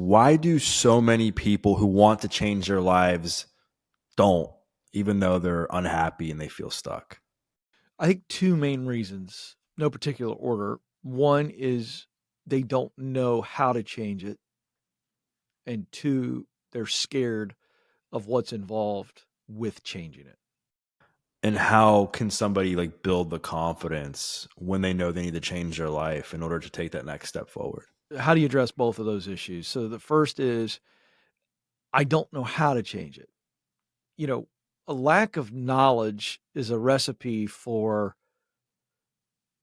why do so many people who want to change their lives don't, even though they're unhappy and they feel stuck? I think two main reasons, no particular order. One is they don't know how to change it, and two, they're scared of what's involved with changing it. And how can somebody like build the confidence when they know they need to change their life in order to take that next step forward? How do you address both of those issues? So the first is I don't know how to change it. You know, a lack of knowledge is a recipe for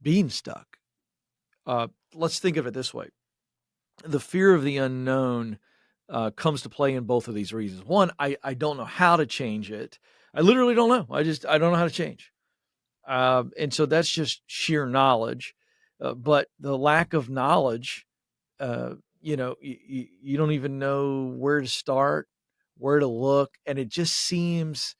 being stuck. Let's think of it this way: the fear of the unknown comes to play in both of these reasons. One, I don't know how to change it. I literally don't know. I don't know how to change. And so that's just sheer knowledge. But the lack of knowledge, you don't even know where to start, where to look, and it just seems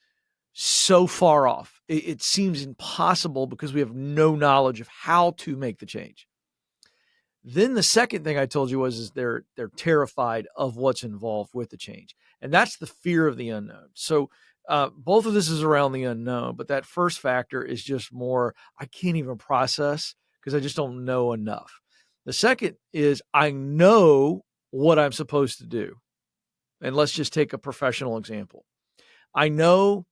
so far off. It seems impossible because we have no knowledge of how to make the change. Then the second thing I told you is they're terrified of what's involved with the change, and that's the fear of the unknown. So both of this is around the unknown, but that first factor is just more I can't even process because I just don't know enough. The second is I know what I'm supposed to do, and let's just take a professional example. I know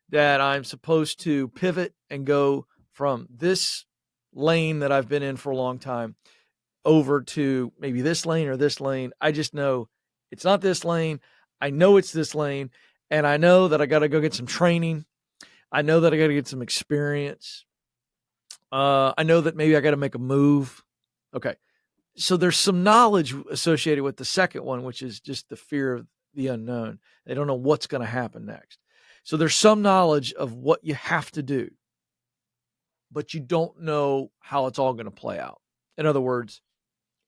that I'm supposed to pivot and go from this lane that I've been in for a long time over to maybe this lane or this lane. I just know it's not this lane. I know it's this lane. And I know that I got to go get some training. I know that I got to get some experience. I know that maybe I got to make a move. Okay. So there's some knowledge associated with the second one, which is just the fear of the unknown. They don't know what's going to happen next. So there's some knowledge of what you have to do, but you don't know how it's all going to play out. In other words,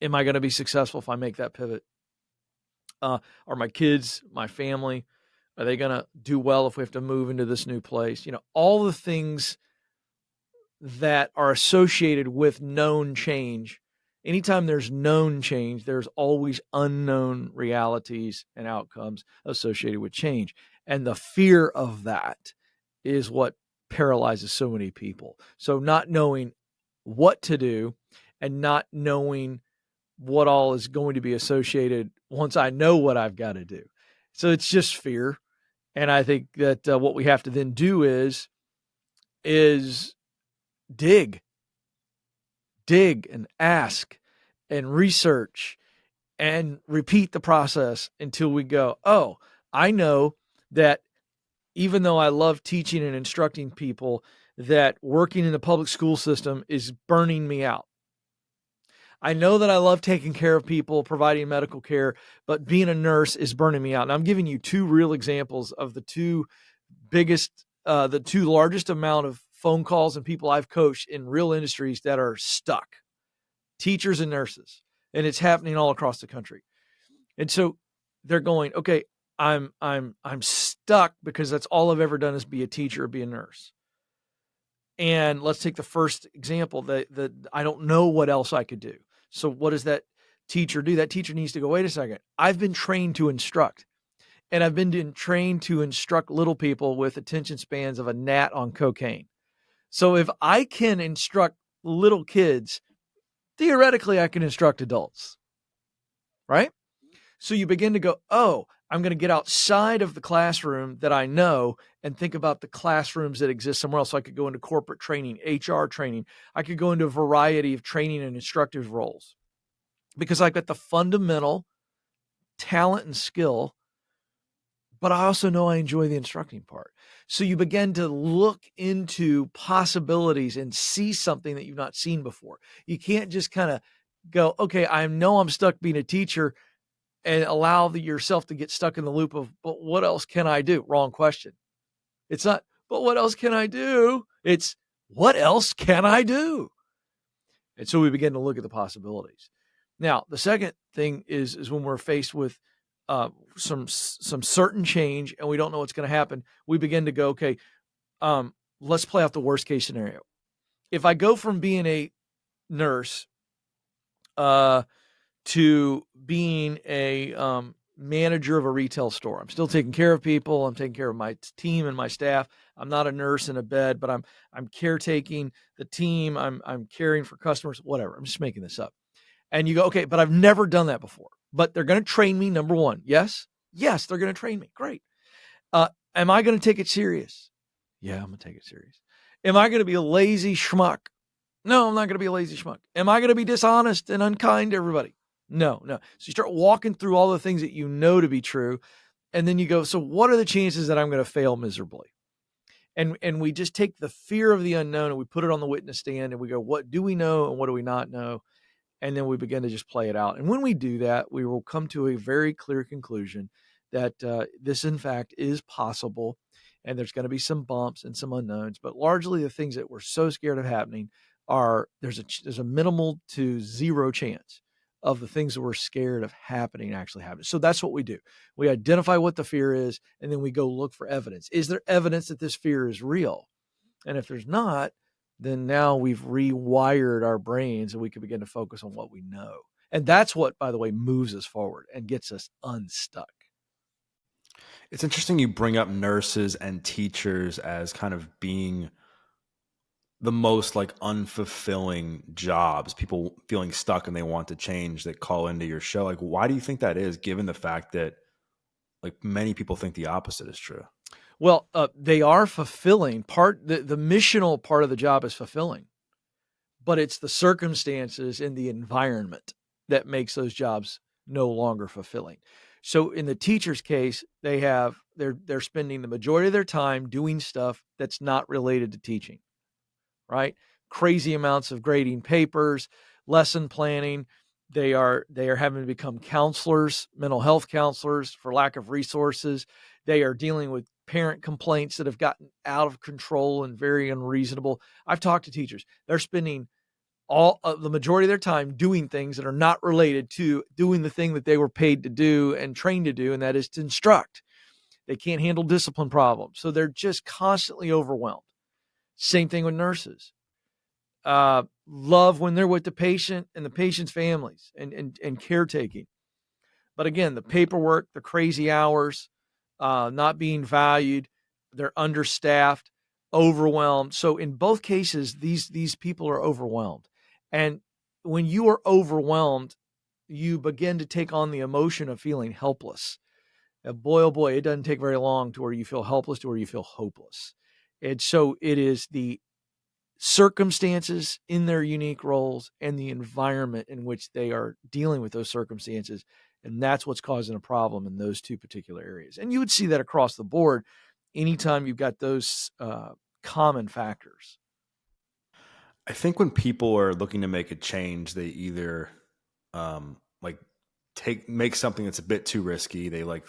am I going to be successful if I make that pivot? Are my kids, my family, are they going to do well if we have to move into this new place? All the things that are associated with known change. Anytime there's known change, there's always unknown realities and outcomes associated with change. And the fear of that is what paralyzes so many people. So not knowing what to do and not knowing what all is going to be associated once I know what I've got to do. So it's just fear. And I think that what we have to then do is dig and ask and research and repeat the process until we go, oh, I know that even though I love teaching and instructing people, that working in the public school system is burning me out. I know that I love taking care of people, providing medical care, but being a nurse is burning me out. And I'm giving you two real examples of the two largest amount of phone calls and people I've coached in real industries that are stuck, teachers and nurses. And it's happening all across the country. And so they're going, okay, I'm stuck because that's all I've ever done is be a teacher or be a nurse. And let's take the first example that I don't know what else I could do. So what does that teacher do? That teacher needs to go, wait a second. I've been trained to instruct, and I've been trained to instruct little people with attention spans of a gnat on cocaine. So if I can instruct little kids, theoretically I can instruct adults, right? So you begin to go, oh, I'm going to get outside of the classroom that I know and think about the classrooms that exist somewhere else. So I could go into corporate training, HR training. I could go into a variety of training and instructive roles because I've got the fundamental talent and skill, but I also know I enjoy the instructing part. So you begin to look into possibilities and see something that you've not seen before. You can't just kind of go, okay, I know I'm stuck being a teacher, and allow yourself to get stuck in the loop of, but what else can I do? Wrong question. It's not, but what else can I do? It's, what else can I do? And so we begin to look at the possibilities. Now, the second thing is when we're faced with some certain change and we don't know what's going to happen, we begin to go, okay, let's play out the worst case scenario. If I go from being a nurse to being a manager of a retail store. I'm still taking care of people. I'm taking care of my team and my staff. I'm not a nurse in a bed, but I'm caretaking the team. I'm caring for customers. Whatever. I'm just making this up. And you go, okay, but I've never done that before. But they're going to train me. Number one, yes, yes, they're going to train me. Great. Am I going to take it serious? Yeah, I'm going to take it serious. Am I going to be a lazy schmuck? No, I'm not going to be a lazy schmuck. Am I going to be dishonest and unkind to everybody? No, no. So you start walking through all the things that you know to be true. And then you go, so what are the chances that I'm going to fail miserably? And we just take the fear of the unknown and we put it on the witness stand and we go, what do we know and what do we not know? And then we begin to just play it out. And when we do that, we will come to a very clear conclusion that this, in fact, is possible. And there's going to be some bumps and some unknowns, but largely the things that we're so scared of happening are there's a minimal to zero chance of the things that we're scared of happening actually happening. So that's what we do. We identify what the fear is, and then we go look for evidence. Is there evidence that this fear is real? And if there's not, then now we've rewired our brains and we can begin to focus on what we know. And that's what, by the way, moves us forward and gets us unstuck. It's interesting you bring up nurses and teachers as kind of being the most like unfulfilling jobs, people feeling stuck and they want to change that call into your show. Like, why do you think that is, given the fact that like many people think the opposite is true? Well, they are fulfilling. The missional part of the job is fulfilling, but it's the circumstances and the environment that makes those jobs no longer fulfilling. So in the teacher's case, they're spending the majority of their time doing stuff that's not related to teaching, right? Crazy amounts of grading papers, lesson planning. They are having to become counselors, mental health counselors for lack of resources. They are dealing with parent complaints that have gotten out of control and very unreasonable. I've talked to teachers. They're spending all the majority of their time doing things that are not related to doing the thing that they were paid to do and trained to do, and that is to instruct. They can't handle discipline problems. So they're just constantly overwhelmed. Same thing with nurses. Love when they're with the patient and the patient's families and caretaking. But again, the paperwork, the crazy hours, not being valued, they're understaffed, overwhelmed. So in both cases, these people are overwhelmed. And when you are overwhelmed, you begin to take on the emotion of feeling helpless. And boy, oh boy, it doesn't take very long to where you feel helpless to where you feel hopeless. And so it is the circumstances in their unique roles and the environment in which they are dealing with those circumstances. And that's what's causing a problem in those two particular areas. And you would see that across the board anytime you've got those common factors. I think when people are looking to make a change, they either like make something that's a bit too risky. They like,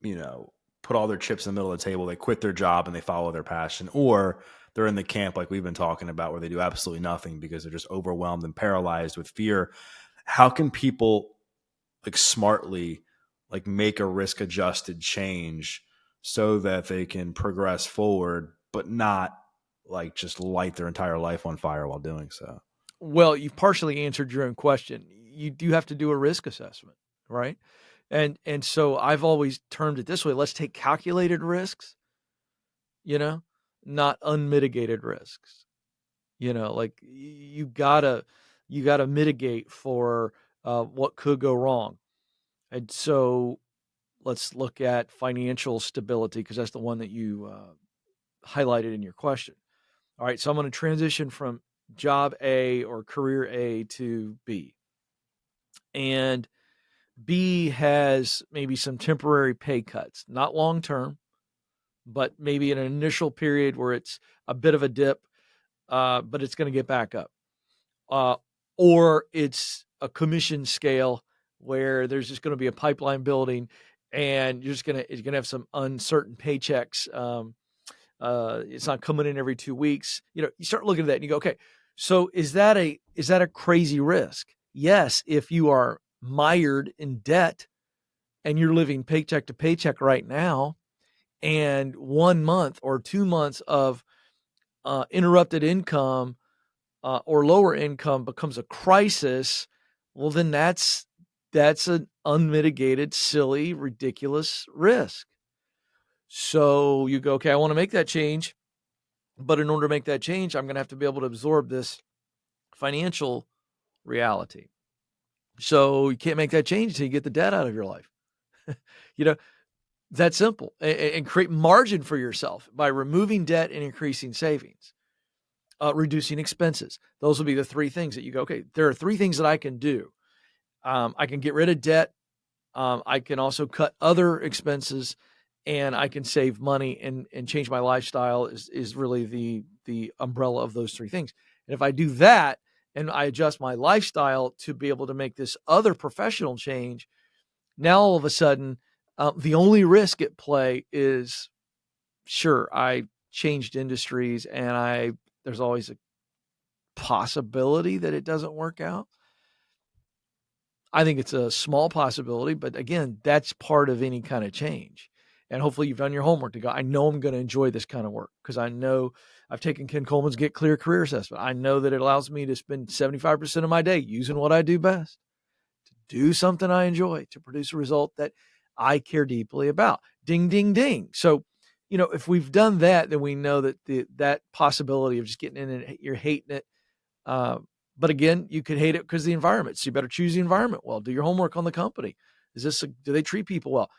you know, put all their chips in the middle of the table. They quit their job and they follow their passion, or they're in the camp like we've been talking about, where they do absolutely nothing because they're just overwhelmed and paralyzed with fear. How can people like smartly like make a risk adjusted change so that they can progress forward, but not like just light their entire life on fire while doing so? Well, you've partially answered your own question. You do have to do a risk assessment, right? And so I've always termed it this way: let's take calculated risks, you know, not unmitigated risks. Like you gotta mitigate for what could go wrong. And so let's look at financial stability because that's the one that you highlighted in your question. All right, so I'm going to transition from job A or career A to B. And B has maybe some temporary pay cuts, not long term, but maybe an initial period where it's a bit of a dip, but it's going to get back up. Uh, or it's a commission scale where there's just going to be a pipeline building and it's going to have some uncertain paychecks. It's not coming in every 2 weeks. You start looking at that and you go, okay, so is that a crazy risk? Yes. If you are mired in debt and you're living paycheck to paycheck right now, and 1 month or 2 months of interrupted income or lower income becomes a crisis, well, then that's that's an unmitigated, silly, ridiculous risk. So you go, okay, I want to make that change. But in order to make that change, I'm going to have to be able to absorb this financial reality. So you can't make that change until you get the debt out of your life. you know, that simple. And create margin for yourself by removing debt and increasing savings, reducing expenses. Those will be the three things that you go, okay, there are three things that I can do. I can get rid of debt. I can also cut other expenses, and I can save money and change my lifestyle is really the umbrella of those three things. And if I do that and I adjust my lifestyle to be able to make this other professional change, now all of a sudden, the only risk at play is, sure, I changed industries and there's always a possibility that it doesn't work out. I think it's a small possibility, but again, that's part of any kind of change. And hopefully you've done your homework to go, I know I'm going to enjoy this kind of work because I know I've taken Ken Coleman's Get Clear Career Assessment. I know that it allows me to spend 75% of my day using what I do best, to do something I enjoy, to produce a result that I care deeply about. Ding, ding, ding. So, if we've done that, then we know that that possibility of just getting in and you're hating it. But again, you could hate it because of the environment. So you better choose the environment well. Do your homework on the company. Do they treat people well?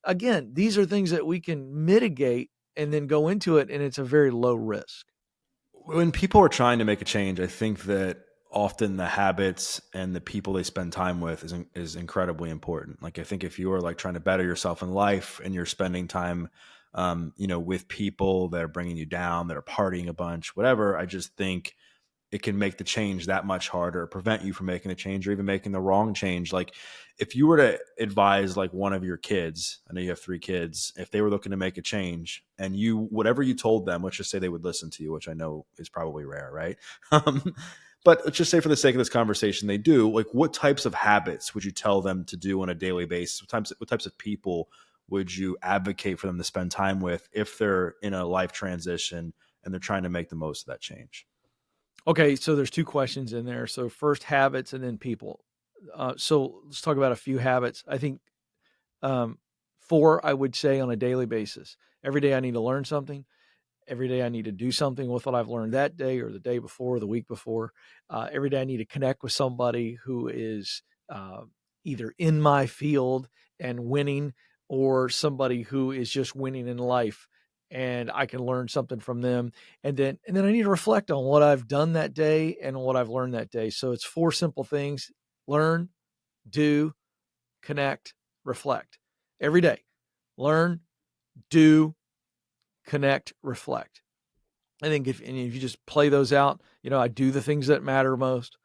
Again, these are things that we can mitigate and then go into it, and it's a very low risk. When people are trying to make a change, I think that often the habits and the people they spend time with is incredibly important. Like I think if you are like trying to better yourself in life and you're spending time, with people that are bringing you down, that are partying a bunch, whatever, I just think it can make the change that much harder, prevent you from making a change or even making the wrong change. Like if you were to advise like one of your kids, I know you have three kids, if they were looking to make a change and whatever you told them, let's just say they would listen to you, which I know is probably rare, right? Um, but let's just say for the sake of this conversation, they do, like what types of habits would you tell them to do on a daily basis? What types of people would you advocate for them to spend time with if they're in a life transition and they're trying to make the most of that change? Okay, so there's two questions in there. So first habits and then people. So let's talk about a few habits. I think um, four, I would say on a daily basis. Every day I need to learn something. Every day I need to do something with what I've learned that day or the day before, or the week before. Every day I need to connect with somebody who is either in my field and winning or somebody who is just winning in life, and I can learn something from them. And then I need to reflect on what I've done that day and what I've learned that day. So it's four simple things: learn, do, connect, reflect. Every day. Learn, do, connect, reflect. I think if you just play those out, I do the things that matter most.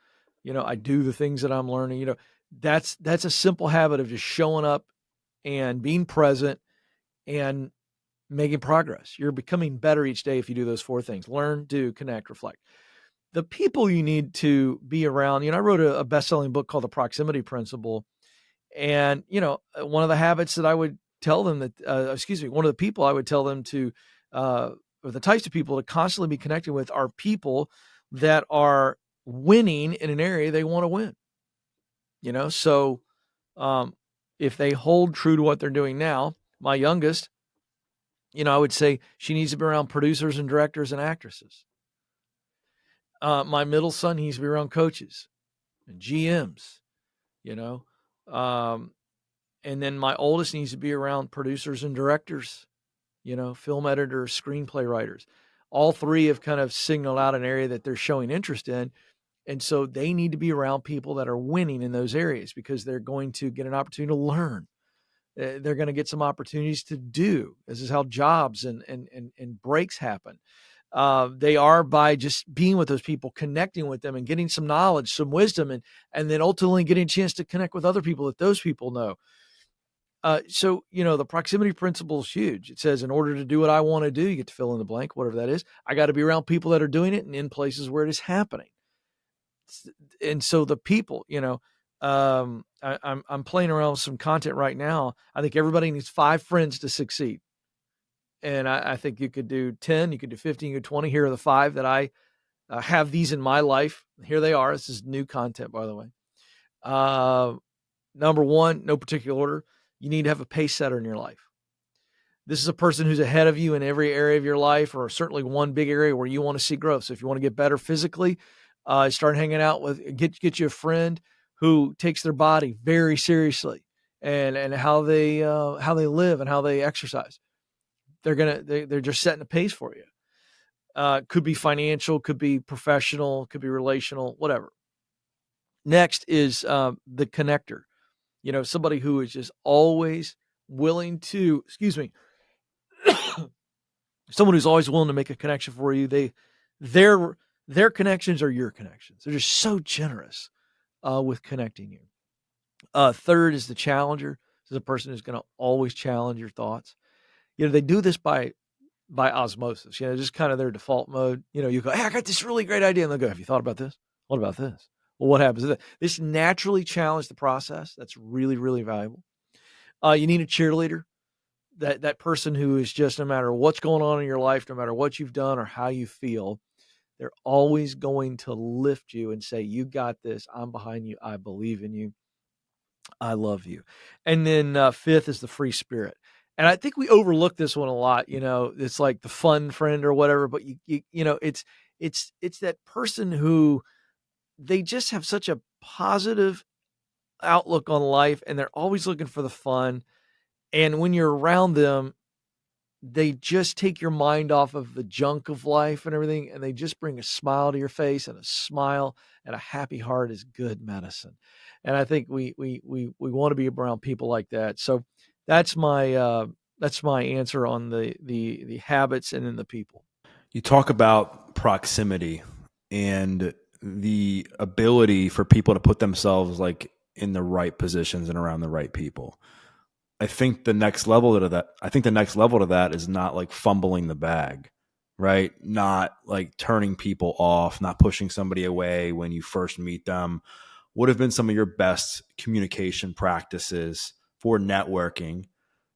I do the things that I'm learning. That's a simple habit of just showing up and being present and making progress. You're becoming better each day if you do those four things: learn, do, connect, reflect. The people you need to be around, I wrote a best-selling book called The Proximity Principle. And, one of the habits that I would tell them that, one of the people I would tell them to, or the types of people to constantly be connected with are people that are winning in an area they want to win. So um, if they hold true to what they're doing now, my youngest, I would say she needs to be around producers and directors and actresses. My middle son needs to be around coaches and GMs, you know. Um, and then my oldest needs to be around producers and directors, film editors, screenplay writers. All three have kind of signaled out an area that they're showing interest in. And so they need to be around people that are winning in those areas because they're going to get an opportunity to learn. They're going to get some opportunities to do. This is how jobs and breaks happen. They are by just being with those people, connecting with them and getting some knowledge, some wisdom, and then ultimately getting a chance to connect with other people that those people know. So, the proximity principle is huge. It says, in order to do what I want to do, you get to fill in the blank, whatever that is. I got to be around people that are doing it and in places where it is happening. And so the people, I'm playing around with some content right now. I think everybody needs 5 friends to succeed. And I think you could do 10, you could do 15, you could do 20. Here are the 5 that I have these in my life. Here they are. This is new content, by the way. Number one, no particular order, you need to have a pace setter in your life. This is a person who's ahead of you in every area of your life, or certainly one big area where you want to see growth. So if you want to get better physically, start hanging out with get you a friend who takes their body very seriously and how they live and how they exercise. They're just setting a pace for you. Could be financial, could be professional, could be relational, whatever. Next is the connector. Somebody who is just always willing to, excuse me, someone who's always willing to make a connection for you. Their their connections are your connections. They're just so generous with connecting you. Third is the challenger. This is a person who's going to always challenge your thoughts. They do this by osmosis. Just kind of their default mode. You go, hey, I got this really great idea, and they'll go, have you thought about this? What about this? Well, what happens? This naturally challenge the process. That's really, really valuable. You need a cheerleader. That person who is just, no matter what's going on in your life, no matter what you've done or how you feel, they're always going to lift you and say, you got this. I'm behind you. I believe in you. I love you. And then fifth is the free spirit. And I think we overlook this one a lot. It's like the fun friend or whatever, but it's that person who, they just have such a positive outlook on life and they're always looking for the fun. And when you're around them, they just take your mind off of the junk of life and everything, and they just bring a smile to your face, and a smile and a happy heart is good medicine. And I think we want to be around people like that. So that's my answer on the habits and then the people. You talk about proximity and the ability for people to put themselves like in the right positions and around the right people. I think the next level to that is not like fumbling the bag, right? Not like turning people off, not pushing somebody away when you first meet them. What have been some of your best communication practices for networking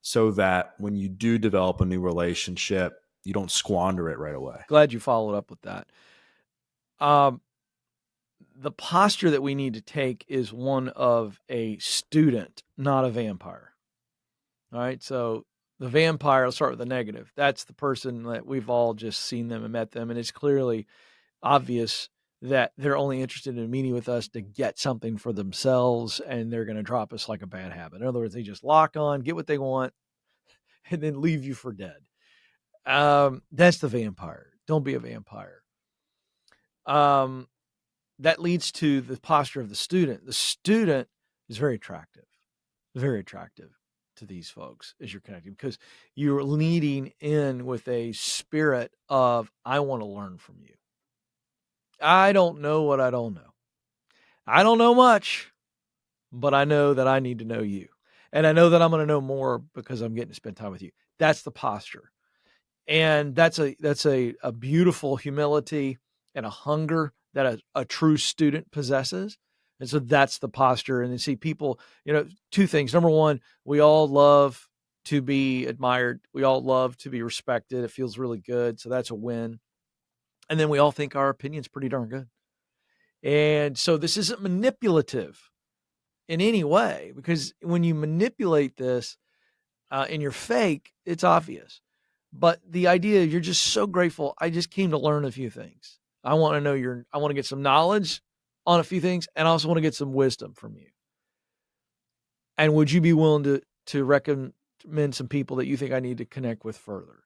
so that when you do develop a new relationship, you don't squander it right away? Glad you followed up with that. Um, the posture that we need to take is one of a student, not a vampire. All right. So the vampire, let's start with the negative. That's the person that we've all just seen them and met them. And it's clearly obvious that they're only interested in meeting with us to get something for themselves, and they're going to drop us like a bad habit. In other words, they just lock on, get what they want, and then leave you for dead. That's the vampire. Don't be a vampire. Um, that leads to the posture of the student. The student is very attractive to these folks as you're connecting, because you're leading in with a spirit of, I want to learn from you. I don't know what I don't know. I don't know much, but I know that I need to know you. And I know that I'm going to know more because I'm getting to spend time with you. That's the posture. And that's a beautiful humility and a hunger that a true student possesses. And so that's the posture. And you see people, two things. Number one, we all love to be admired. We all love to be respected. It feels really good. So that's a win. And then we all think our opinion's pretty darn good. And so this isn't manipulative in any way, because when you manipulate this and you're fake, it's obvious. But the idea, you're just so grateful. I just came to learn a few things. I want to I want to get some knowledge on a few things, and I also want to get some wisdom from you. And would you be willing to recommend some people that you think I need to connect with further?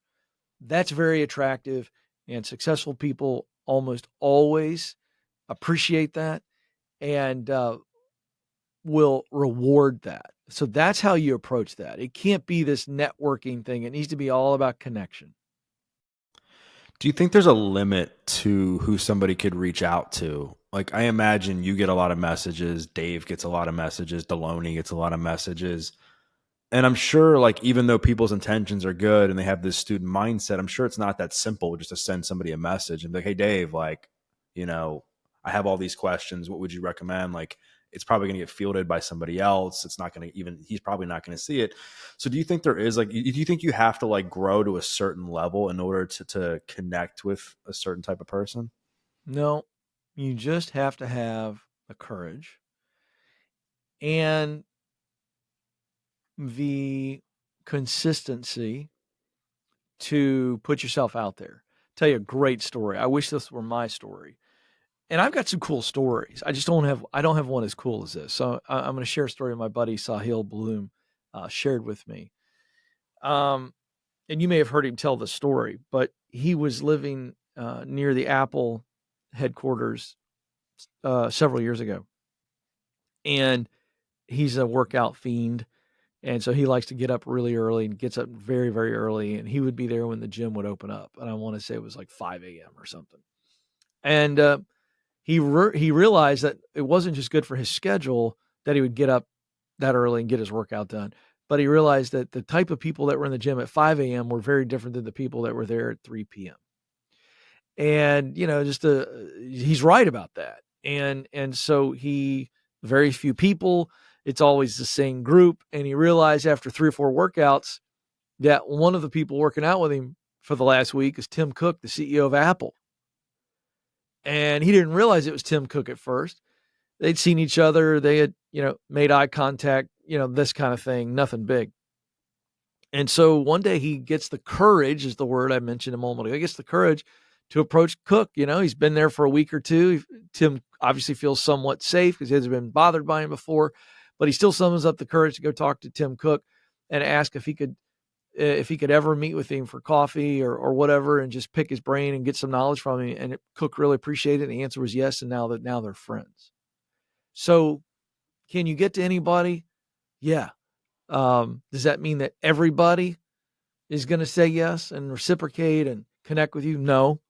That's very attractive, and successful people almost always appreciate that and will reward that. So that's how you approach that. It can't be this networking thing. It needs to be all about connection. Do you think there's a limit to who somebody could reach out to? Like, I imagine you get a lot of messages, Dave gets a lot of messages, Deloney gets a lot of messages. And I'm sure, like, even though people's intentions are good and they have this student mindset, I'm sure it's not that simple just to send somebody a message and be like, hey, Dave, like, you know, I have all these questions. What would you recommend? Like, it's probably going to get fielded by somebody else. It's not going to even, he's probably not going to see it. So do you think there is like, do you think you have to like grow to a certain level in order to connect with a certain type of person? No, you just have to have the courage. And the consistency to put yourself out there. Tell you a great story. I wish this were my story. And I've got some cool stories. I don't have one as cool as this. So I'm going to share a story my buddy Sahil Bloom shared with me. Um, and you may have heard him tell the story, but he was living near the Apple headquarters several years ago. And he's a workout fiend. And so he likes to get up really early and gets up very, very early. And he would be there when the gym would open up. And I want to say it was like 5 a.m. or something. And he realized that it wasn't just good for his schedule that he would get up that early and get his workout done, but he realized that the type of people that were in the gym at 5 a.m. were very different than the people that were there at 3 p.m. And he's right about that. And so very few people. It's always the same group. And he realized after 3 or 4 workouts that one of the people working out with him for the last week is Tim Cook, the CEO of Apple. And he didn't realize it was Tim Cook at first. They'd seen each other. They had, made eye contact, this kind of thing, nothing big. And so one day he gets the courage, is the word I mentioned a moment ago. He gets the courage to approach Cook. He's been there for a week or two. Tim obviously feels somewhat safe because he hasn't been bothered by him before, but he still summons up the courage to go talk to Tim Cook and ask if he could ever meet with him for coffee or whatever, and just pick his brain and get some knowledge from him. And Cook really appreciated it. And the answer was yes. And now they're friends. So can you get to anybody? Yeah. Does that mean that everybody is going to say yes and reciprocate and connect with you? No.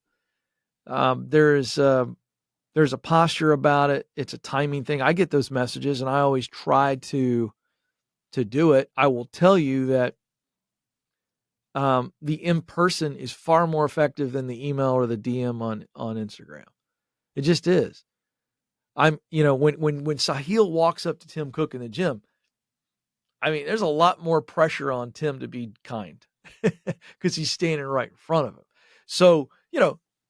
There's a posture about it. It's a timing thing. I get those messages and I always try to do it. I will tell you that the in-person is far more effective than the email or the DM on Instagram. It just is. When Sahil walks up to Tim Cook in the gym, I mean, there's a lot more pressure on Tim to be kind because he's standing right in front of him. So,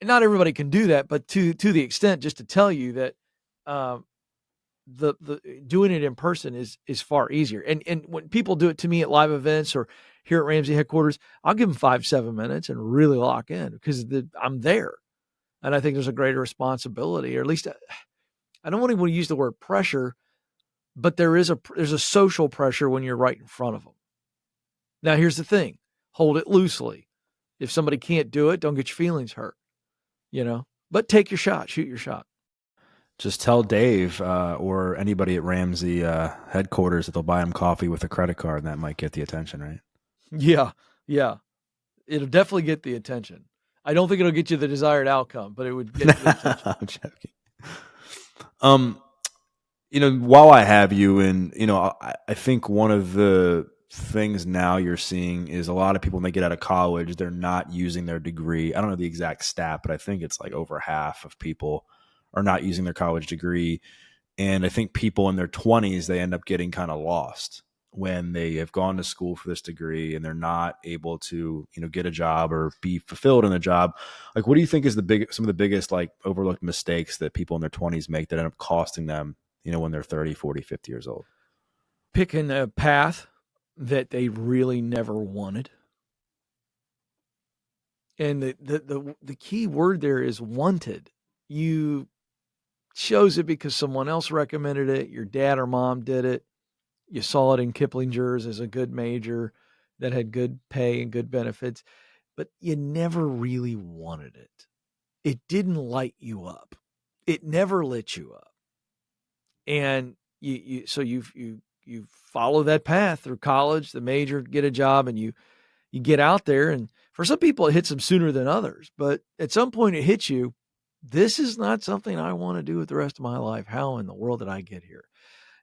not everybody can do that, but to the extent, just to tell you that the doing it in person is far easier. And when people do it to me at live events or here at Ramsey headquarters, I'll give them 5-7 minutes and really lock in because I'm there. And I think there's a greater responsibility, or at least I don't want to use the word pressure, but there's a social pressure when you're right in front of them. Now, here's the thing. Hold it loosely. If somebody can't do it, don't get your feelings hurt, but take your shot, shoot your shot. Just tell Dave or anybody at Ramsey headquarters that they'll buy him coffee with a credit card, and that might get the attention, right? Yeah. Yeah. It'll definitely get the attention. I don't think it'll get you the desired outcome, but it would get the attention. I'm joking. While I have you, and I think one of the things now you're seeing is a lot of people when they get out of college, they're not using their degree. I don't know the exact stat, but I think it's like over half of people are not using their college degree. And I think people in their 20s, they end up getting kind of lost when they have gone to school for this degree and they're not able to, get a job or be fulfilled in a job. Like, what do you think is some of the biggest like overlooked mistakes that people in their 20s make that end up costing them, when they're 30, 40, 50 years old? Picking a path that they really never wanted. And the key word there is wanted. You chose it because someone else recommended it. Your dad or mom did it. You saw it in Kiplinger's as a good major that had good pay and good benefits, but you never really wanted it. It didn't light you up. It never lit you up. And you follow that path through college, the major, get a job, and you get out there. And for some people, it hits them sooner than others. But at some point, it hits you. This is not something I want to do with the rest of my life. How in the world did I get here?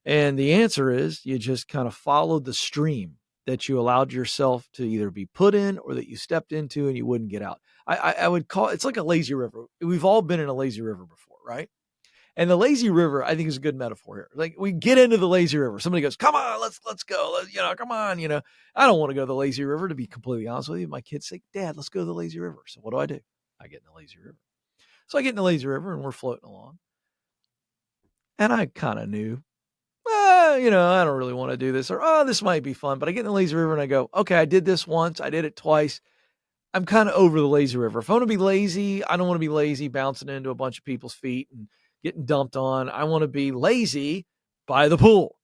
And the answer is you just kind of followed the stream that you allowed yourself to either be put in or that you stepped into and you wouldn't get out. I would call it's like a lazy river. We've all been in a lazy river before, right? And the lazy river, I think, is a good metaphor here. Like, we get into the lazy river. Somebody goes, "Come on, let's go. Come on." I don't want to go to the lazy river, to be completely honest with you. My kids say, "Dad, let's go to the lazy river." So what do? I get in the lazy river. So I get in the lazy river and we're floating along. And I kind of knew, I don't really want to do this, or, this might be fun. But I get in the lazy river and I go, okay, I did this once. I did it twice. I'm kind of over the lazy river. If I want to be lazy, I don't want to be lazy bouncing into a bunch of people's feet and getting dumped on. I want to be lazy by the pool.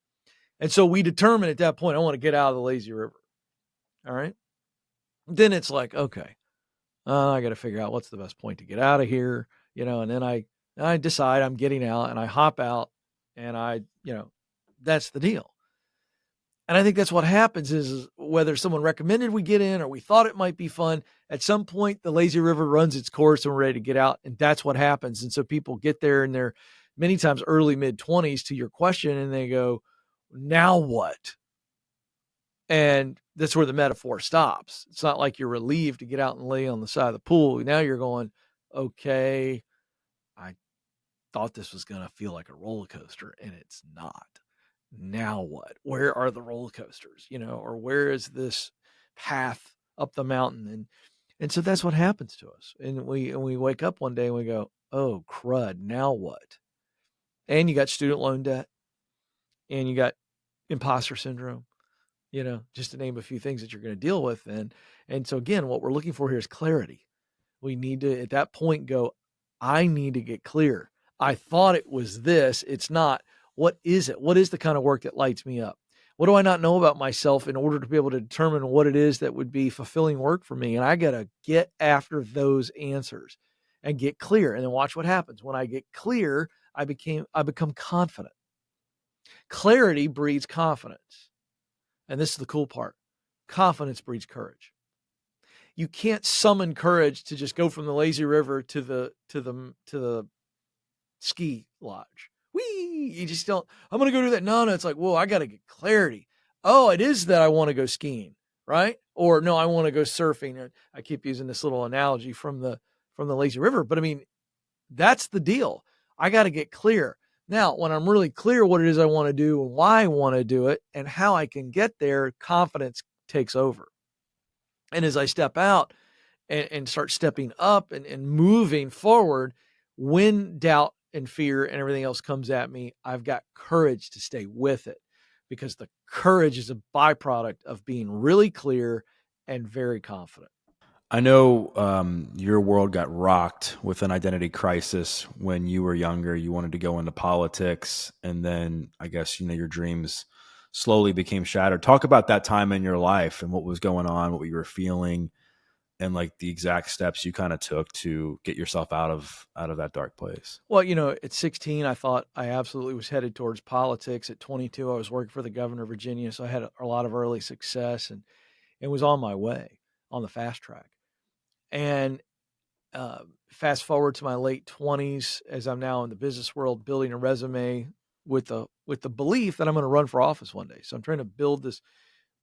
And so we determine at that point, I want to get out of the lazy river. All right. Then it's like, okay, I got to figure out what's the best point to get out of here, and then I decide I'm getting out and I hop out and that's the deal. And I think that's what happens is whether someone recommended we get in or we thought it might be fun, at some point the lazy river runs its course and we're ready to get out. And that's what happens. And so people get there in their many times early mid 20s to your question and they go, now what? And that's where the metaphor stops. It's not like you're relieved to get out and lay on the side of the pool. Now you're going, okay, I thought this was going to feel like a roller coaster and it's not. Now what? Where are the roller coasters, or where is this path up the mountain? And so that's what happens to us. And we wake up one day and we go, oh crud, now what? And you got student loan debt and you got imposter syndrome, just to name a few things that you're going to deal with. And so again, what we're looking for here is clarity. We need to, at that point, go, I need to get clear. I thought it was this. It's not. What is it? What is the kind of work that lights me up? What do I not know about myself in order to be able to determine what it is that would be fulfilling work for me? And I got to get after those answers and get clear and then watch what happens. When I get clear, I become confident. Clarity breeds confidence. And this is the cool part. Confidence breeds courage. You can't summon courage to just go from the lazy river to the ski lodge. You just don't, I'm going to go do that. No, it's like, whoa, I got to get clarity. Oh, it is that I want to go skiing, right? Or no, I want to go surfing. I keep using this little analogy from the lazy river, but I mean, that's the deal. I got to get clear. Now, when I'm really clear what it is I want to do and why I want to do it and how I can get there, confidence takes over. And as I step out and start stepping up and moving forward, when doubt and fear and everything else comes at me, I've got courage to stay with it because the courage is a byproduct of being really clear and very confident. I know your world got rocked with an identity crisis when you were younger. You wanted to go into politics, and then I guess your dreams slowly became shattered. Talk about that time in your life and what was going on, what you were feeling, and like the exact steps you kind of took to get yourself out of that dark place. Well, at 16, I thought I absolutely was headed towards politics. At 22, I was working for the governor of Virginia, so I had a lot of early success and was on my way on the fast track. And fast forward to my late 20s, as I'm now in the business world, building a resume with the belief that I'm going to run for office one day. So I'm trying to build this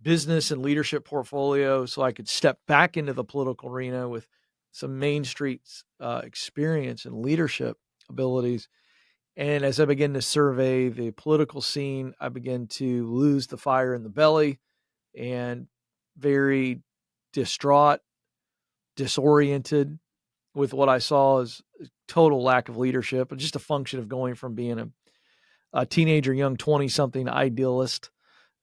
business and leadership portfolio so I could step back into the political arena with some Main Street experience and leadership abilities. And as I begin to survey the political scene, I begin to lose the fire in the belly and very distraught, disoriented with what I saw as total lack of leadership and just a function of going from being a teenager, young 20-something idealist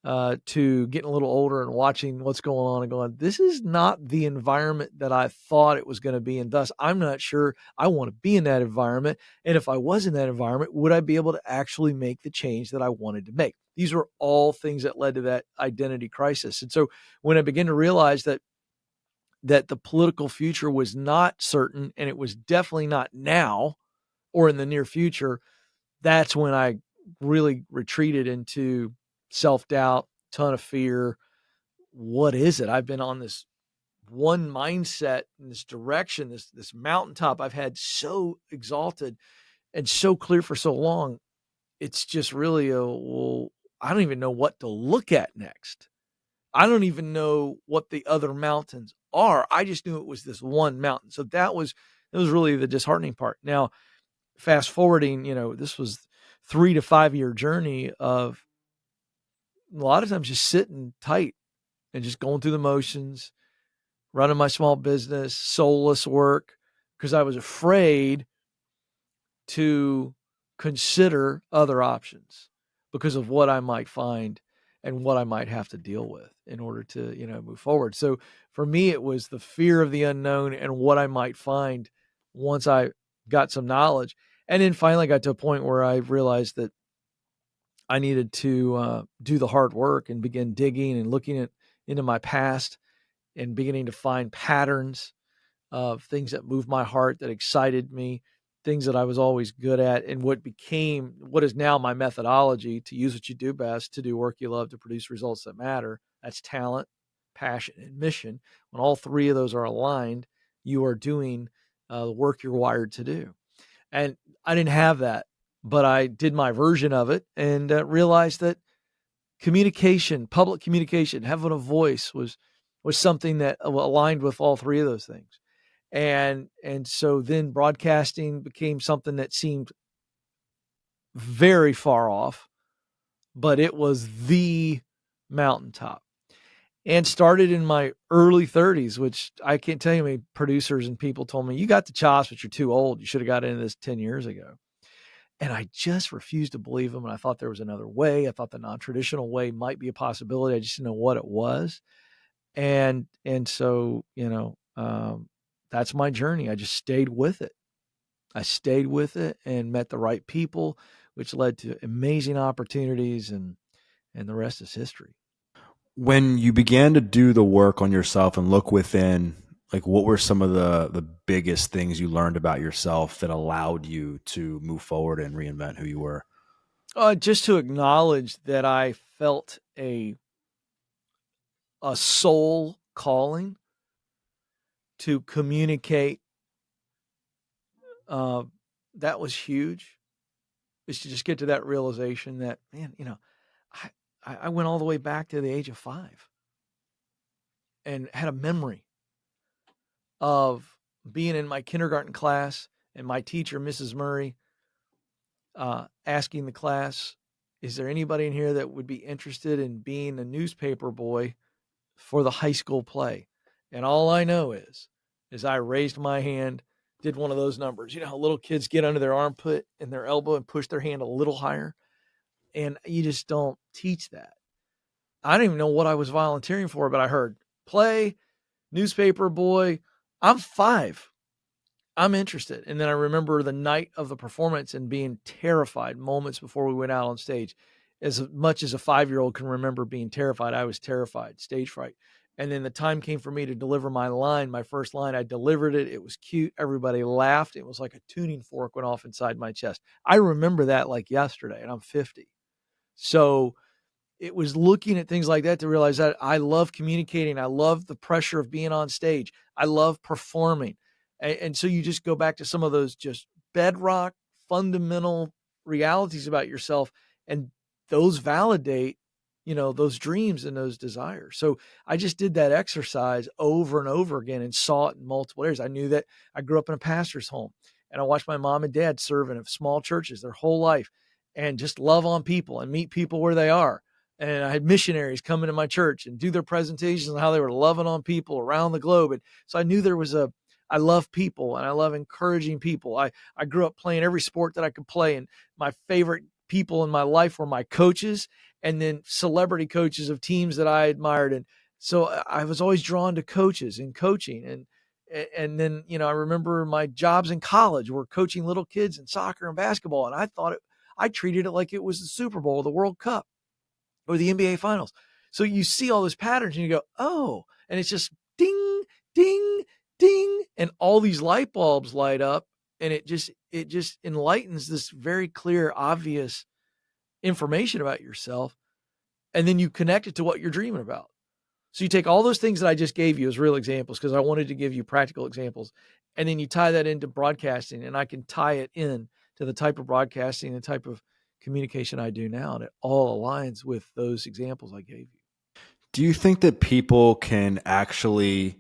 to getting a little older and watching what's going on and going, this is not the environment that I thought it was going to be. And thus, I'm not sure I want to be in that environment. And if I was in that environment, would I be able to actually make the change that I wanted to make? These were all things that led to that identity crisis. And so when I began to realize that the political future was not certain, and it was definitely not now or in the near future, that's when I really retreated into self-doubt, ton of fear. What is it? I've been on this one mindset in this direction, this mountaintop I've had so exalted and so clear for so long. It's just really well, I don't even know what to look at next. I don't even know what the other mountains are. I just knew it was this one mountain. So that was really the disheartening part. Now, fast forwarding, this was 3 to 5 year journey of a lot of times just sitting tight and just going through the motions, running my small business, soulless work, because I was afraid to consider other options because of what I might find and what I might have to deal with in order to, move forward. So for me, it was the fear of the unknown and what I might find once I got some knowledge. And then finally got to a point where I realized that I needed to do the hard work and begin digging and looking into my past and beginning to find patterns of things that moved my heart, that excited me, things that I was always good at, and what is now my methodology to use what you do best, to do work you love, to produce results that matter. That's talent, passion, and mission. When all three of those are aligned, you are doing the work you're wired to do. And I didn't have that, but I did my version of it and realized that communication, public communication, having a voice was something that aligned with all three of those things. And so then broadcasting became something that seemed very far off, but it was the mountaintop. And started in my early 30s, which I can't tell you how many producers and people told me, you got the chops, but you're too old. You should have got into this 10 years ago. And I just refused to believe them. And I thought there was another way. I thought the non-traditional way might be a possibility. I just didn't know what it was. And so, that's my journey. I just stayed with it. I stayed with it and met the right people, which led to amazing opportunities, and the rest is history. When you began to do the work on yourself and look within, like what were some of the biggest things you learned about yourself that allowed you to move forward and reinvent who you were? Just to acknowledge that I felt a soul calling to communicate, uh, that was huge. Is to just get to that realization that, man, I I went all the way back to the age of 5 and had a memory of being in my kindergarten class and my teacher, Mrs. Murray, asking the class, "Is there anybody in here that would be interested in being a newspaper boy for the high school play?" And all I know is I raised my hand, did one of those numbers. You know how little kids get under their armpit and their elbow and push their hand a little higher? And you just don't teach that. I don't even know what I was volunteering for, but I heard play, newspaper boy. I'm 5. I'm interested. And then I remember the night of the performance and being terrified moments before we went out on stage. As much as a 5-year-old can remember being terrified, I was terrified, stage fright. And then the time came for me to deliver my line, my first line. I delivered it. It was cute. Everybody laughed. It was like a tuning fork went off inside my chest. I remember that like yesterday, and I'm 50. So it was looking at things like that to realize that I love communicating. I love the pressure of being on stage. I love performing. And so you just go back to some of those just bedrock, fundamental realities about yourself, and those validate, those dreams and those desires. So I just did that exercise over and over again and saw it in multiple areas. I knew that I grew up in a pastor's home, and I watched my mom and dad serve in small churches their whole life and just love on people and meet people where they are. And I had missionaries come into my church and do their presentations on how they were loving on people around the globe. And so I knew I love people and I love encouraging people. I grew up playing every sport that I could play. And my favorite people in my life were my coaches and then celebrity coaches of teams that I admired. And so I was always drawn to coaches and coaching. And then, I remember my jobs in college were coaching little kids in soccer and basketball. And I treated it like it was the Super Bowl or the World Cup or the NBA finals. So you see all those patterns and you go, oh, and it's just ding, ding, ding. And all these light bulbs light up, and it just enlightens this very clear, obvious information about yourself. And then you connect it to what you're dreaming about. So you take all those things that I just gave you as real examples, because I wanted to give you practical examples. And then you tie that into broadcasting, and I can tie it in to the type of broadcasting, the type of communication I do now. And it all aligns with those examples I gave you. Do you think that people can actually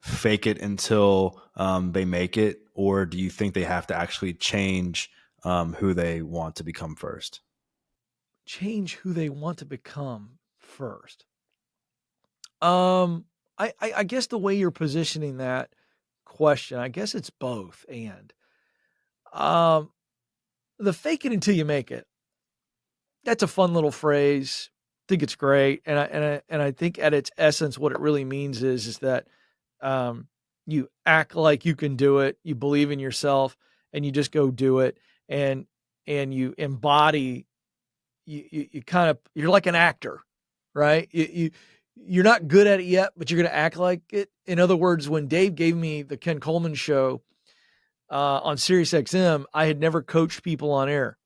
fake it until they make it, or do you think they have to actually change who they want to become first? Change who they want to become first. Um, I guess the way you're positioning that question, I guess it's both. And um, the fake it until you make it, That's a fun little phrase. I think it's great, and I think at its essence, what it really means is that um, you act like you can do it, you believe in yourself, and you just go do it, and you embody. You kind of you're like an actor, right? You're not good at it yet, but you're going to act like it. In other words, when Dave gave me the Ken Coleman show on Sirius XM, I had never coached people on air.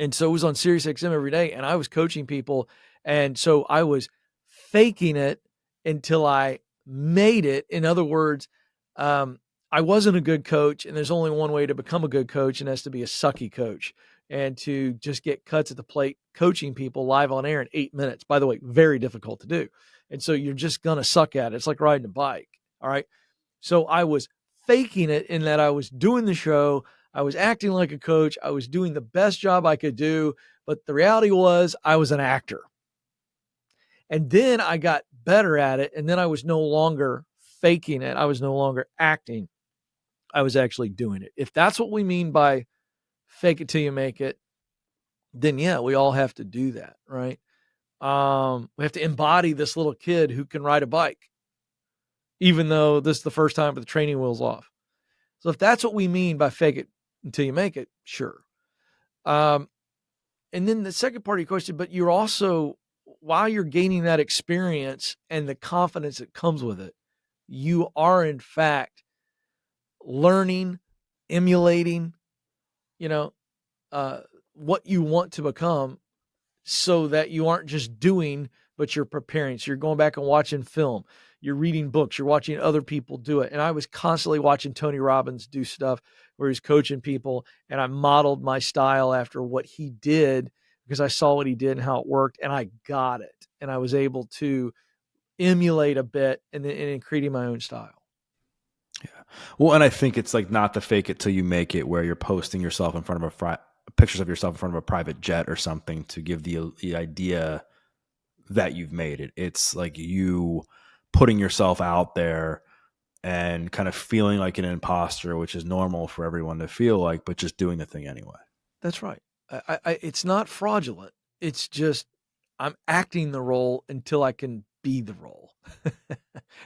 And so it was on Sirius XM every day, and I was coaching people. And so I was faking it until I made it. In other words, I wasn't a good coach, and there's only one way to become a good coach, and that's to be a sucky coach and to just get cuts at the plate coaching people live on air in 8 minutes. By the way, very difficult to do. And so you're just going to suck at it. It's like riding a bike. All right. So I was faking it in that I was doing the show. I was acting like a coach. I was doing the best job I could do. But the reality was I was an actor. And then I got better at it. And then I was no longer faking it. I was no longer acting. I was actually doing it. If that's what we mean by fake it till you make it, then yeah, we all have to do that, right? We have to embody this little kid who can ride a bike, even though this is the first time with the training wheels off. So if that's what we mean by fake it until you make it, sure. Um, and then the second part of your question, but you're also, while you're gaining that experience and the confidence that comes with it, you are in fact learning, emulating, you know, what you want to become so that you aren't just doing, but you're preparing. So you're going back and watching film, you're reading books, you're watching other people do it. And I was constantly watching Tony Robbins do stuff where he's coaching people, and I modeled my style after what he did because I saw what he did and how it worked, and I got it. And I was able to emulate a bit and then creating my own style. Yeah. Well, and I think it's like not the fake it till you make it, where you're posting yourself in front of pictures of yourself in front of a private jet or something to give the idea that you've made it. It's like you putting yourself out there and kind of feeling like an imposter, which is normal for everyone to feel like, but just doing the thing anyway. That's right. It's not fraudulent. It's just I'm acting the role until I can be the role.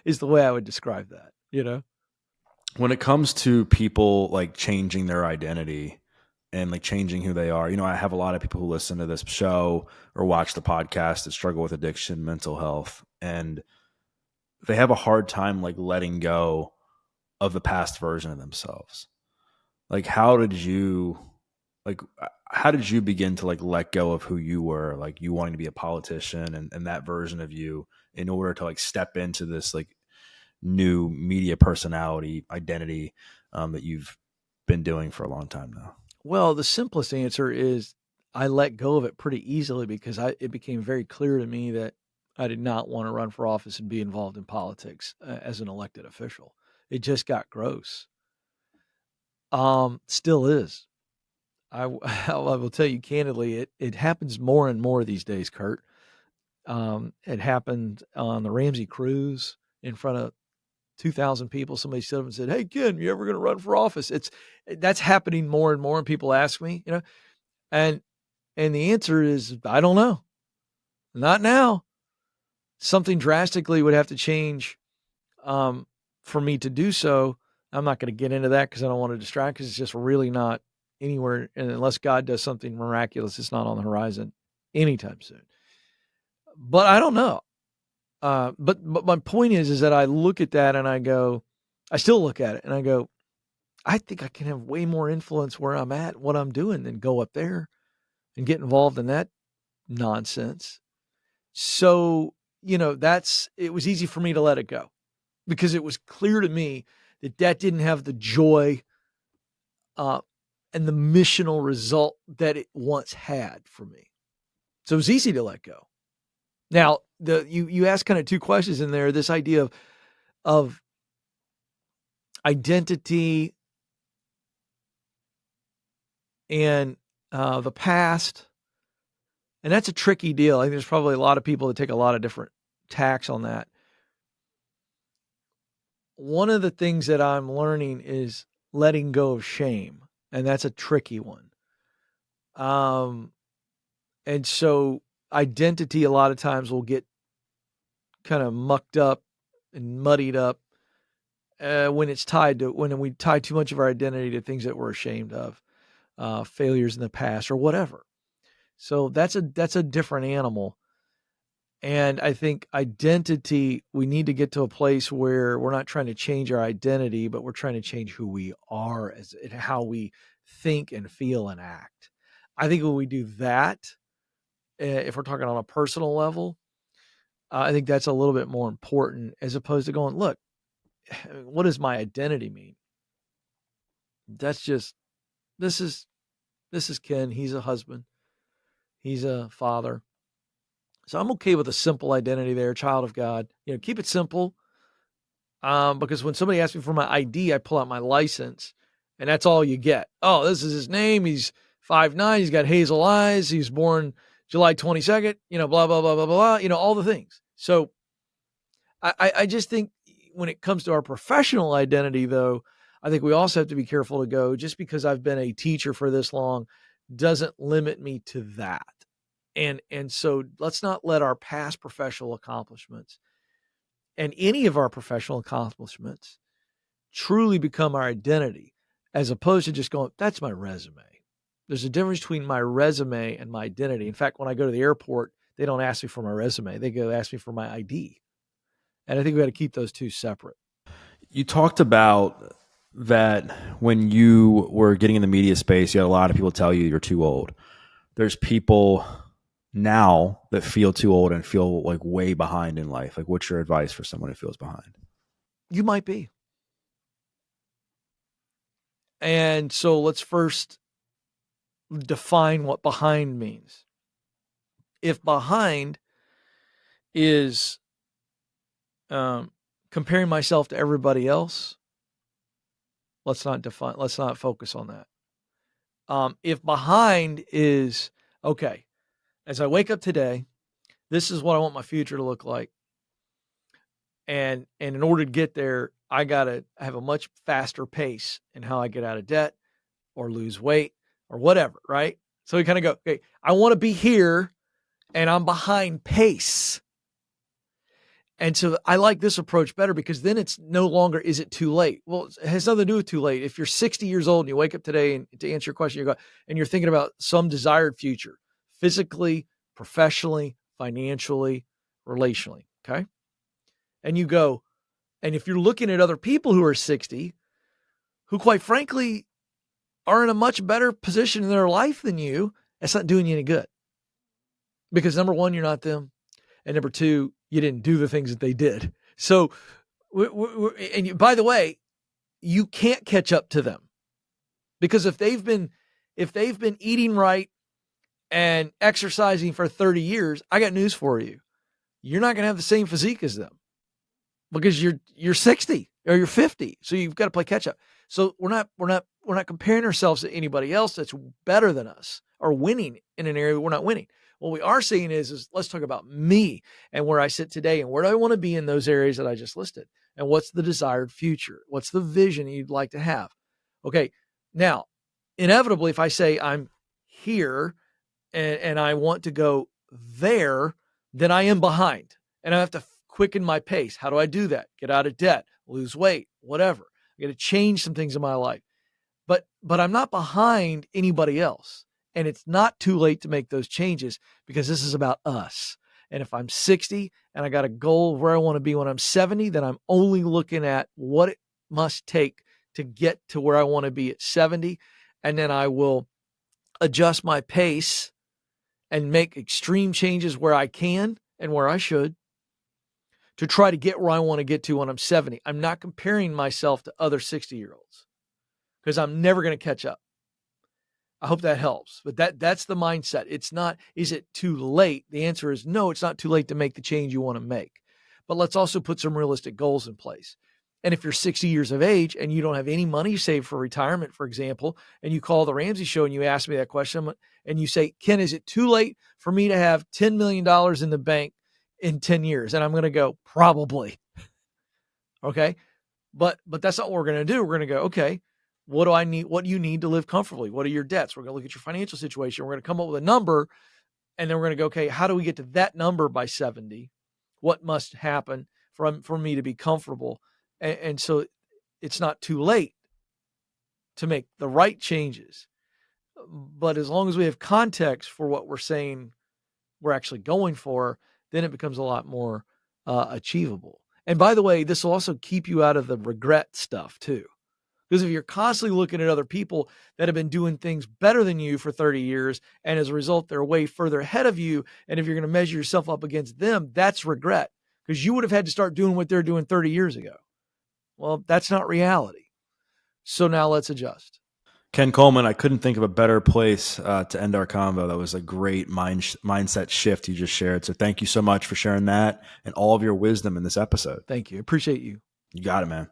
Is the way I would describe that, you know? When it comes to people like changing their identity and like changing who they are, I have a lot of people who listen to this show or watch the podcast that struggle with addiction, mental health, and they have a hard time like letting go of the past version of themselves. Like like how did you begin to like let go of who you were, like you wanting to be a politician and that version of you, in order to like step into this like new media personality identity that you've been doing for a long time now? Well, the simplest answer is I let go of it pretty easily because it became very clear to me that I did not want to run for office and be involved in politics as an elected official. It just got gross. Still is. I will tell you candidly, it happens more and more these days, Kurt. It happened on the Ramsey cruise in front of 2,000 people. Somebody stood up and said, "Hey, Ken, you ever going to run for office?" That's happening more and more. And people ask me, and the answer is, I don't know, not now. Something drastically would have to change for me to do so. I'm not going to get into that because I don't want to distract. Because it's just really not anywhere, and unless God does something miraculous, it's not on the horizon anytime soon. But I don't know. But my point is that I look at that and I still look at it and I go, I think I can have way more influence where I'm at, what I'm doing, than go up there and get involved in that nonsense. So, it was easy for me to let it go because it was clear to me that didn't have the joy uh, and the missional result that it once had for me. So it was easy to let go. Now, you asked kind of two questions in there. This idea of identity and the past, and that's a tricky deal. I think there's probably a lot of people that take a lot of different tacks on that. One of the things that I'm learning is letting go of shame, and that's a tricky one. And so identity a lot of times will get kind of mucked up and muddied up when it's tied to when we tie too much of our identity to things that we're ashamed of, failures in the past or whatever. So that's a different animal. And I think identity, we need to get to a place where we're not trying to change our identity, but we're trying to change who we are as and how we think and feel and act. I think when we do that, if we're talking on a personal level, I think that's a little bit more important as opposed to going, look, what does my identity mean? That's just this is this is Ken. He's a husband. He's a father. So I'm okay with a simple identity there, child of God. Keep it simple. Because when somebody asks me for my ID, I pull out my license, and that's all you get. Oh, this is his name. He's 5'9". He's got hazel eyes. He was born July 22nd. Blah blah blah blah blah. All the things. So I just think when it comes to our professional identity, though, I think we also have to be careful to go. Just because I've been a teacher for this long doesn't limit me to that. And so let's not let our past professional accomplishments and any of our professional accomplishments truly become our identity, as opposed to just going, that's my resume. There's a difference between my resume and my identity. In fact, when I go to the airport, they don't ask me for my resume. They go ask me for my ID. And I think we got to keep those two separate. You talked about that when you were getting in the media space, you had a lot of people tell you you're too old. There's people now that feel too old and feel like way behind in life. Like, what's your advice for someone who feels behind? You might be. And so let's first define what behind means. If behind is comparing myself to everybody else, let's not focus on that. If behind is, okay, as I wake up today, this is what I want my future to look like. And in order to get there, I got to have a much faster pace in how I get out of debt or lose weight or whatever, right? So we kind of go, okay, I want to be here and I'm behind pace. And so I like this approach better because then it's no longer, is it too late? Well, it has nothing to do with too late. If you're 60 years old and you wake up today and to answer your question, you're thinking about some desired future, physically, professionally, financially, relationally. Okay. And you go, and if you're looking at other people who are 60, who quite frankly are in a much better position in their life than you, that's not doing you any good. Because number one, you're not them. And number two, you didn't do the things that they did. So, by the way, you can't catch up to them because if they've been eating right and exercising for 30 years, I got news for you. You're not going to have the same physique as them because you're 60 or you're 50. So you've got to play catch up. So we're not comparing ourselves to anybody else that's better than us or winning in an area we're not winning. What we are saying is let's talk about me and where I sit today and where do I want to be in those areas that I just listed? And what's the desired future? What's the vision you'd like to have? Okay. Now, inevitably, if I say I'm here and I want to go there, then I am behind and I have to quicken my pace. How do I do that? Get out of debt, lose weight, whatever. I got to change some things in my life, but I'm not behind anybody else. And it's not too late to make those changes because this is about us. And if I'm 60 and I got a goal of where I want to be when I'm 70, then I'm only looking at what it must take to get to where I want to be at 70. And then I will adjust my pace and make extreme changes where I can and where I should to try to get where I want to get to when I'm 70. I'm not comparing myself to other 60-year-olds because I'm never going to catch up. I hope that helps. But that's the mindset. It's not, is it too late? The answer is no, it's not too late to make the change you want to make. But let's also put some realistic goals in place. And if you're 60 years of age and you don't have any money saved for retirement, for example, and you call the Ramsey Show and you ask me that question and you say, Ken, is it too late for me to have $10 million in the bank in 10 years? And I'm going to go, probably. Okay. But that's not what we're going to do. We're going to go, okay, what do I need? What do you need to live comfortably? What are your debts? We're going to look at your financial situation. We're going to come up with a number And then we're going to go, okay, how do we get to that number by 70? What must happen for me to be comfortable? And so it's not too late to make the right changes. But as long as we have context for what we're saying we're actually going for, then it becomes a lot more achievable. And by the way, this will also keep you out of the regret stuff too. Because if you're constantly looking at other people that have been doing things better than you for 30 years, and as a result, they're way further ahead of you, and if you're going to measure yourself up against them, that's regret. Because you would have had to start doing what they're doing 30 years ago. Well, that's not reality. So now let's adjust. Ken Coleman, I couldn't think of a better place to end our convo. That was a great mindset shift you just shared. So thank you so much for sharing that and all of your wisdom in this episode. Thank you. Appreciate you. You got it, man.